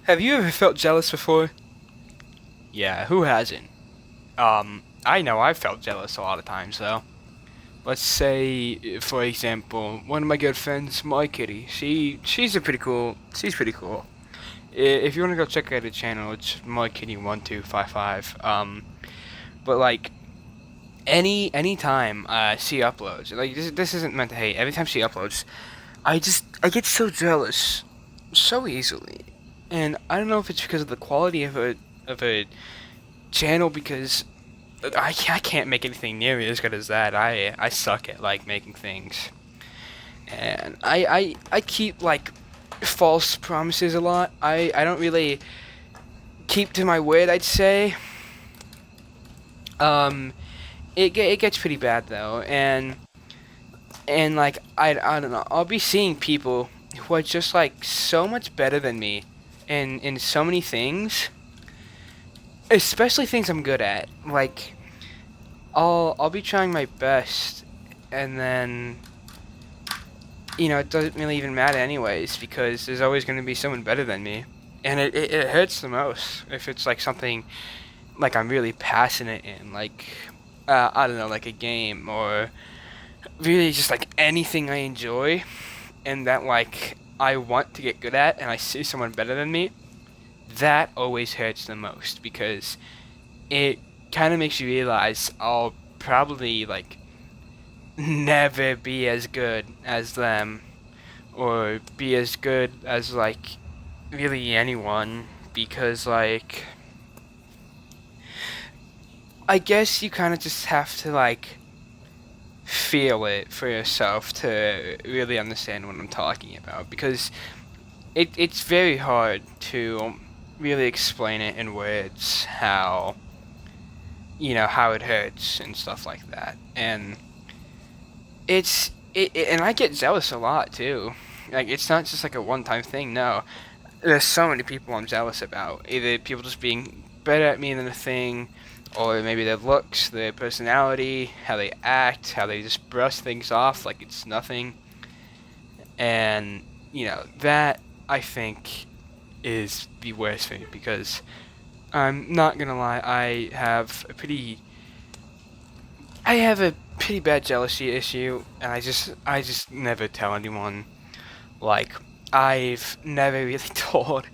Have you ever felt jealous before? Yeah, who hasn't? I know I've felt jealous a lot of times though. Let's say, for example, one of my good friends, My Kitty. She's pretty cool. If you want to go check out her channel, it's My Kitty 1255. But like any time she uploads, like this isn't meant to hate. Every time she uploads, I get so jealous, so easily, and I don't know if it's because of the quality of her channel because I can't make anything nearly as good as that. I suck at like making things, and I keep like false promises a lot. I don't really keep to my word. I'd say. Um, it gets pretty bad though, and like I don't know. I'll be seeing people who are just like so much better than me, in so many things, especially things I'm good at. Like I'll be trying my best, and then it doesn't really even matter anyways because there's always going to be someone better than me, and it hurts the most if it's like something like I'm really passionate in, like I don't know, like a game or really just like anything I enjoy, and that like I want to get good at, and I see someone better than me. That always hurts the most because it kind of makes you realize I'll probably like never be as good as them or be as good as like really anyone because like I guess you kind of just have to like feel it for yourself to really understand what I'm talking about because it's very hard to really explain it in words how it hurts and stuff like that. And and I get jealous a lot too. Like it's not just like a one-time thing. No, there's so many people I'm jealous about. Either people just being better at me than a thing, or maybe their looks, their personality, how they act, how they just brush things off like it's nothing. And that I think is the worst thing because I'm not gonna lie, I have a pretty bad jealousy issue, and I just never tell anyone. Like I've never really told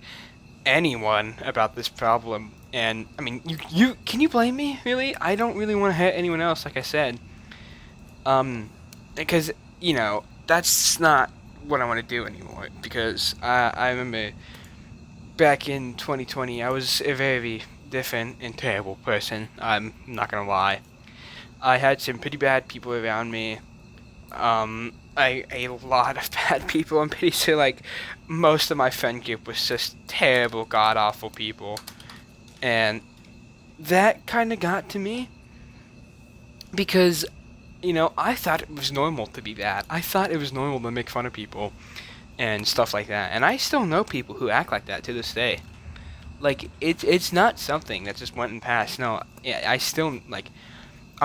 anyone about this problem. And I mean, you can you blame me? Really, I don't really want to hurt anyone else. Like I said, because that's not what I want to do anymore. Because I remember back in 2020, I was a very different and terrible person. I'm not gonna lie. I had some pretty bad people around me. A lot of bad people. I'm pretty sure like most of my friend group was just terrible, god awful people, and that kind of got to me because I thought it was normal to be bad. I thought it was normal to make fun of people and stuff like that. And I still know people who act like that to this day. Like it's not something that just went and passed. No, yeah, I'm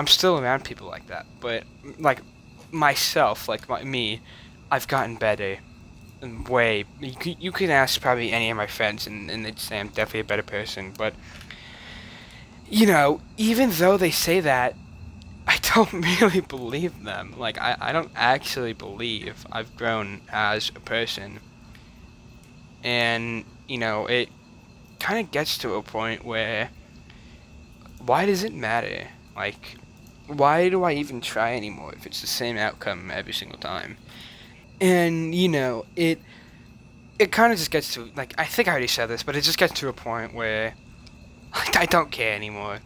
still around people like that. But like myself, me, I've gotten better and way. You can ask probably any of my friends, and they'd say I'm definitely a better person. But even though they say that, I don't really believe them. Like I don't actually believe I've grown as a person. And it kind of gets to a point where why does it matter? Like why do I even try anymore if it's the same outcome every single time? And it kind of just gets to, like, I think I already said this, but it just gets to a point where like, I don't care anymore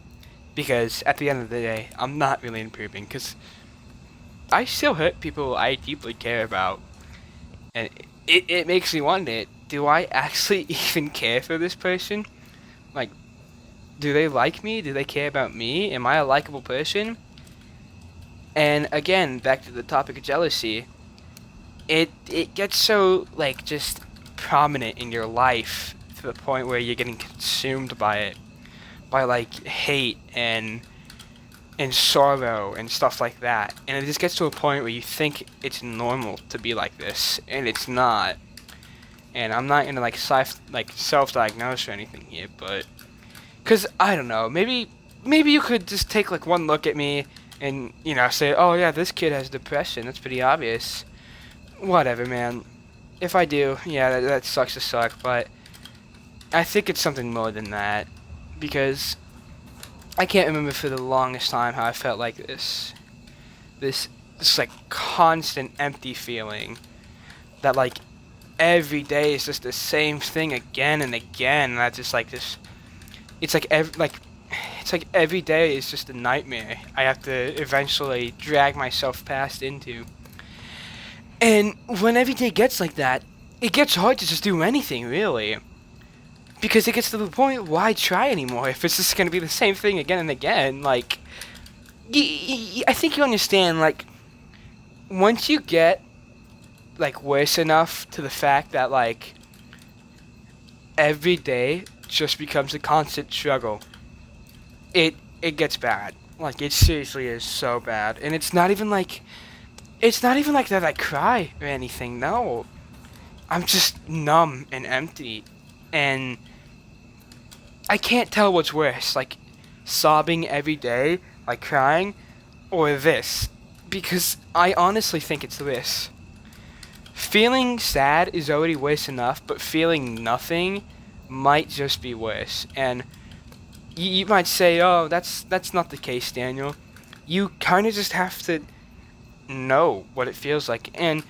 because at the end of the day, I'm not really improving because I still hurt people I deeply care about, and it makes me wonder: do I actually even care for this person? Like, do they like me? Do they care about me? Am I a likable person? And again, back to the topic of jealousy, it gets so like just prominent in your life to the point where you're getting consumed by it, by like hate and sorrow and stuff like that. And it just gets to a point where you think it's normal to be like this, and it's not. And I'm not gonna like self-diagnose or anything here, but cause I don't know, maybe you could just take like one look at me and say, oh yeah, this kid has depression. That's pretty obvious. Whatever, man. If I do, yeah, that sucks to suck, but I think it's something more than that, because I can't remember for the longest time how I felt like this like constant empty feeling that like every day is just the same thing again and again. And that's just like this. It's like every day is just a nightmare. I have to eventually drag myself past into. And when every day gets like that, it gets hard to just do anything really. Because it gets to the point, why try anymore if it's just gonna be the same thing again and again? Like, I think you understand. Like, once you get like worse enough to the fact that like every day just becomes a constant struggle, it gets bad. Like, it seriously is so bad. And it's not even like that I cry or anything. No, I'm just numb and empty, and I can't tell what's worse, like sobbing every day, like crying, or this, because I honestly think it's this. Feeling sad is already worse enough, but feeling nothing might just be worse. And you might say, oh, that's not the case, Daniel. You kind of just have to know what it feels like. And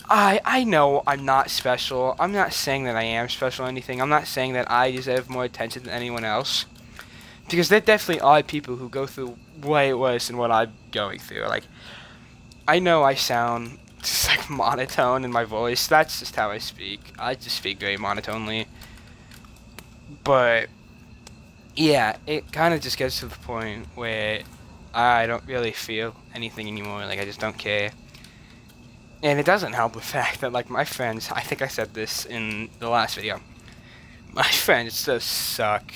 I know I'm not special. I'm not saying that I am special or anything. I'm not saying that I deserve more attention than anyone else. Because there definitely are people who go through way worse than what I'm going through. Like, I know I sound just like monotone in my voice. That's just how I speak. I just speak very monotonely. But yeah, it kind of just gets to the point where I don't really feel anything anymore. Like, I just don't care. And it doesn't help the fact that, like, my friends, I think I said this in the last video, my friends just suck.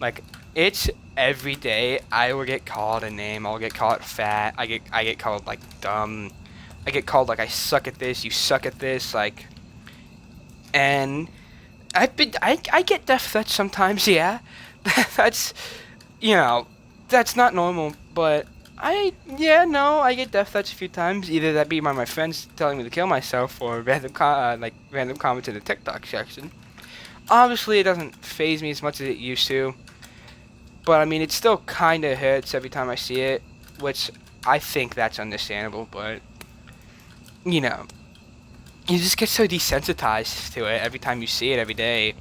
Like, it's every day I will get called a name. I'll get called fat. I get called, like, dumb. I get called, like, I suck at this. You suck at this. Like, and I get death threats sometimes, yeah. That's, that's not normal, but I get death threats a few times. Either that be by my friends telling me to kill myself, or random comments in the TikTok section. Obviously, it doesn't faze me as much as it used to, but I mean, it still kind of hurts every time I see it, which I think that's understandable. But you just get so desensitized to it every time you see it every day,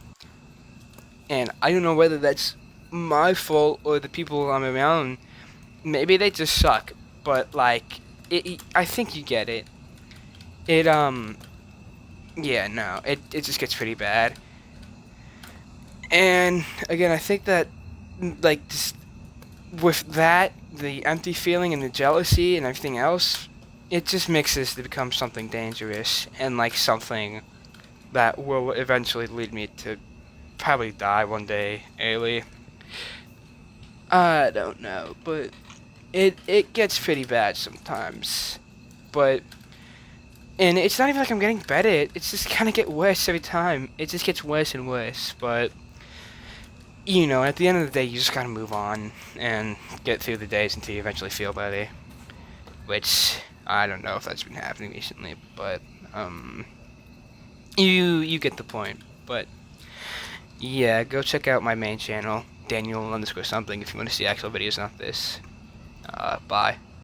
and I don't know whether that's my fault or the people I'm around. Maybe they just suck, but like, I think you get it. It just gets pretty bad. And again, I think that like just with that, the empty feeling and the jealousy and everything else, it just mixes to become something dangerous and like something that will eventually lead me to probably die one day early. I don't know, but it gets pretty bad sometimes. And it's not even like I'm getting better. It's just kind of get worse every time. It just gets worse and worse. But at the end of the day, you just gotta move on and get through the days until you eventually feel better. Which I don't know if that's been happening recently, but you get the point. But yeah, go check out my main channel, Daniel_something, if you want to see actual videos, not this. Bye.